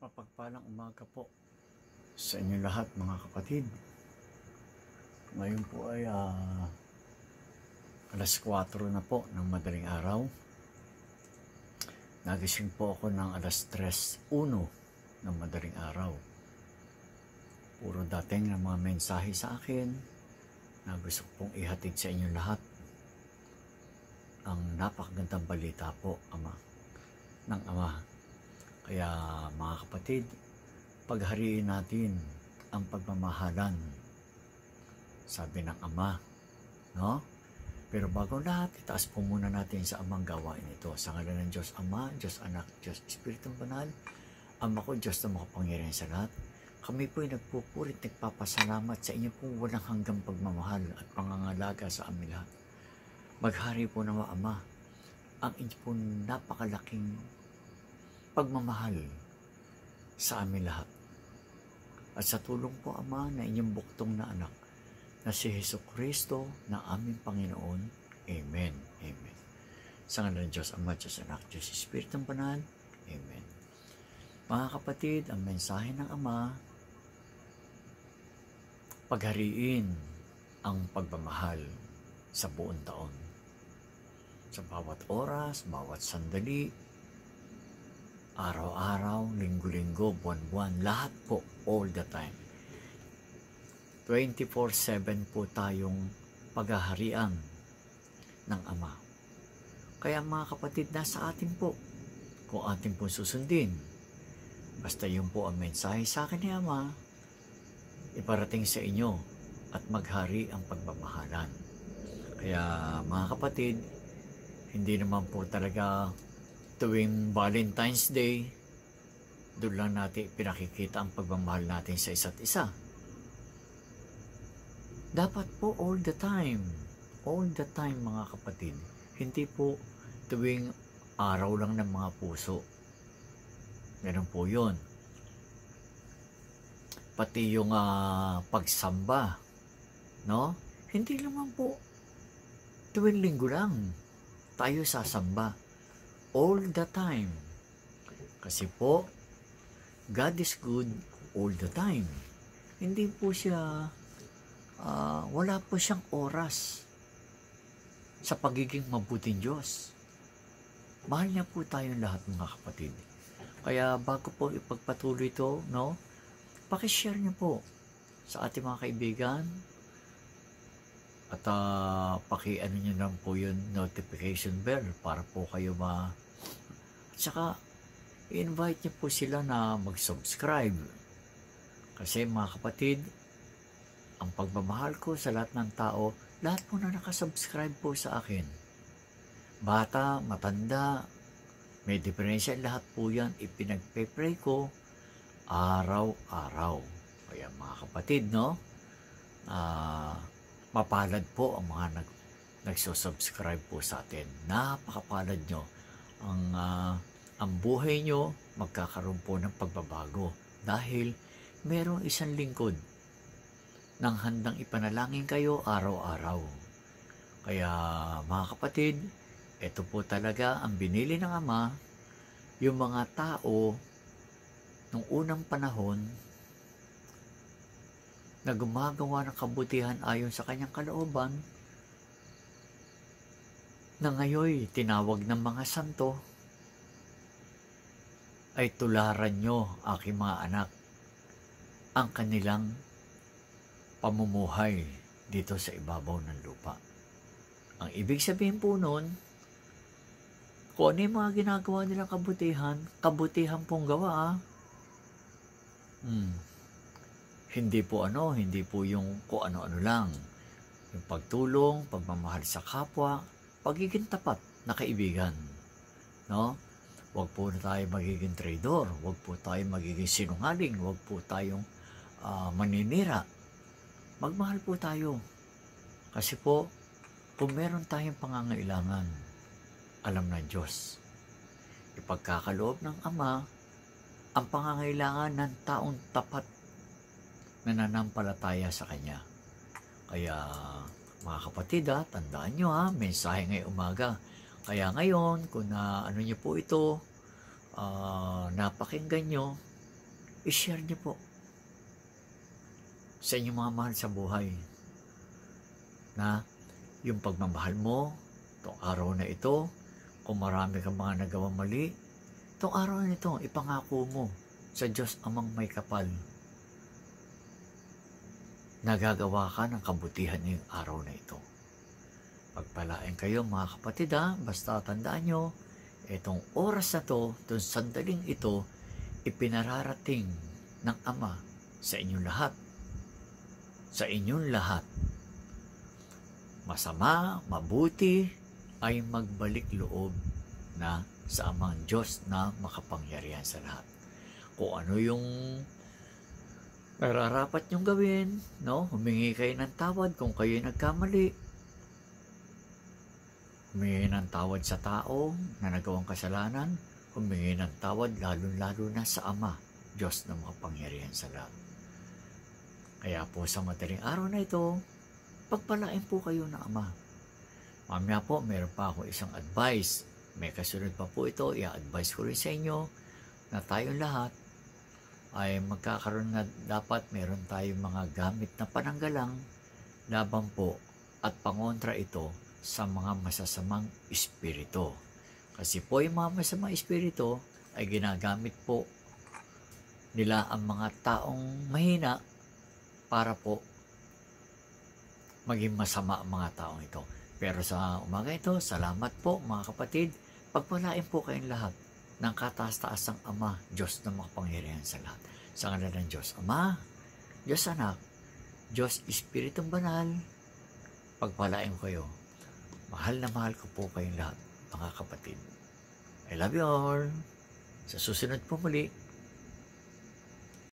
Mapagpalang umaga po sa inyo lahat mga kapatid. Ngayon po ay alas 4 na po ng madaling araw. Nagising po ako ng alas 3:01 ng madaling araw. Puro dating ng mga mensahe sa akin na gusto pong ihatid sa inyo lahat. Ang napakagandang balita po ng Ama. Kaya mga kapatid, paghariin natin ang pagmamahalan, sabi ng Ama, no? Pero bago lahat, itaas po muna natin sa Amang gawain ito. Sa ngalan ng Diyos Ama, Diyos Anak, Diyos Espiritong Banal, Ama ko, Diyos na makapangyarihan sa lahat. Kami po'y nagpupurit, nagpapasalamat sa inyo pong walang hanggang pagmamahal at pangangalaga sa amin lahat. Maghari po nawa, Ama, ang inyo pong napakalaking pagmamahal sa amin lahat. At sa tulong po, Ama, na inyong buktong na anak, na si Jesucristo na aming Panginoon. Amen. Amen. Sa ngalan ng Diyos Ama, Diyos Anak, Diyos Espiritong Banal. Amen. Mga kapatid, ang mensahe ng Ama, paghariin ang pagmamahal sa buong taon. Sa bawat oras, bawat sandali, araw-araw, linggo-linggo, buwan-buwan, lahat po, all the time. 24/7 po tayong paghaharian ng Ama. Kaya mga kapatid, nasa atin po kung atin po susundin. Basta yun po ang mensahe sa akin ni Ama, iparating sa inyo at maghari ang pagmamahalan. Kaya mga kapatid, hindi naman po talaga tuwing Valentine's Day, doon lang natin pinakikita ang pagmamahal natin sa isa't isa. Dapat po all the time mga kapatid. Hindi po tuwing araw lang ng mga puso. Ganun po yun. Pati yung pagsamba, no? Hindi naman po tuwing linggo lang tayo sasamba. All the time. Kasi po, God is good all the time. Hindi po siya, wala po siyang oras sa pagiging mabuting Diyos. Mahal niya po tayong lahat mga kapatid. Kaya bago po ipagpatuloy ito, no, pakishare niyo po sa ating mga kaibigan at paki-ano niyo lang po yung notification bell para po kayo Tsaka, i-invite niyo po sila na mag-subscribe. Kasi mga kapatid, ang pagmamahal ko sa lahat ng tao, lahat po na nakasubscribe po sa akin. Bata, matanda, may diferensya, lahat po yan, ipinagpe-pray ko araw-araw. Kaya mga kapatid, no, mapalad po ang mga nagsusubscribe po sa atin. Napakapalad nyo. Ang buhay nyo magkakaroon po ng pagbabago dahil merong isang lingkod nang handang ipanalangin kayo araw-araw. Kaya mga kapatid, ito po talaga ang binili ng Ama, yung mga tao nung unang panahon na gumagawa ng kabutihan ayon sa kanyang kalooban, na ngayon tinawag ng mga santo, ay tularan nyo, aking mga anak, ang kanilang pamumuhay dito sa ibabaw ng lupa. Ang ibig sabihin po nun, kung ano yung mga ginagawa nilang kabutihan pong gawa, hindi po yung kung ano-ano lang. Yung pagtulong, pagmamahal sa kapwa, pagiging tapat na kaibigan, no? Huwag po tayo magiging traidor, huwag po tayo magiging sinungaling, huwag po tayong maninira. Magmahal po tayo. Kasi po, kung meron tayong pangangailangan, alam ng Diyos. Ipagkakaloob ng Ama ang pangangailangan ng taong tapat na nananampalataya sa Kanya. Kaya mga kapatid, tandaan nyo mensahe ngayong umaga. Kaya ngayon, kung ano nyo po ito, napakinggan nyo, i-share niyo po sa inyong mga mahal sa buhay na yung pagmamahal mo, itong araw na ito, kung marami kang mga nagawang mali, itong araw na ito, ipangako mo sa Diyos Amang may kapal. Nagagawa ka ng kabutihan ngayong araw na ito. Pagpalain kayo mga kapatid basta tandaan nyo, itong oras na to, itong sandaling ito, ipinararating ng Ama sa inyong lahat. Sa inyong lahat. Masama, mabuti, ay magbalik loob na sa Amang Diyos na makapangyarihan sa lahat. Kung ano yung nararapat nyong gawin, no? Humingi kayo ng tawad kung kayo nagkamali. Humingi ng tawad sa tao na nagawang kasalanan. Humingi ng tawad lalo-lalo na sa Ama, Diyos na makapangyarihan sa lahat. Kaya po sa madaling araw na ito, pagpalain po kayo ng Ama. Mamaya po, meron pa ako isang advice. May kasunod pa po ito, i-advise ko rin sa inyo na tayong lahat ay magkakaroon na dapat meron tayong mga gamit na pananggalang laban po at pangontra ito sa mga masasamang espiritu. Kasi po yung mga masasamang espiritu ay ginagamit po nila ang mga taong mahina para po maging masama ang mga taong ito. Pero sa umaga ito, salamat po mga kapatid. Pagpalain po kayong lahat ng kataas-taasang Ama, Diyos na makapangyarihan sa lahat. Sa ngalan ng Diyos Ama, Diyos Anak, Diyos Espiritong Banal, pagpalain ko kayo. Mahal na mahal ko po kayong lahat, mga kapatid. I love you all. Sa susunod po muli,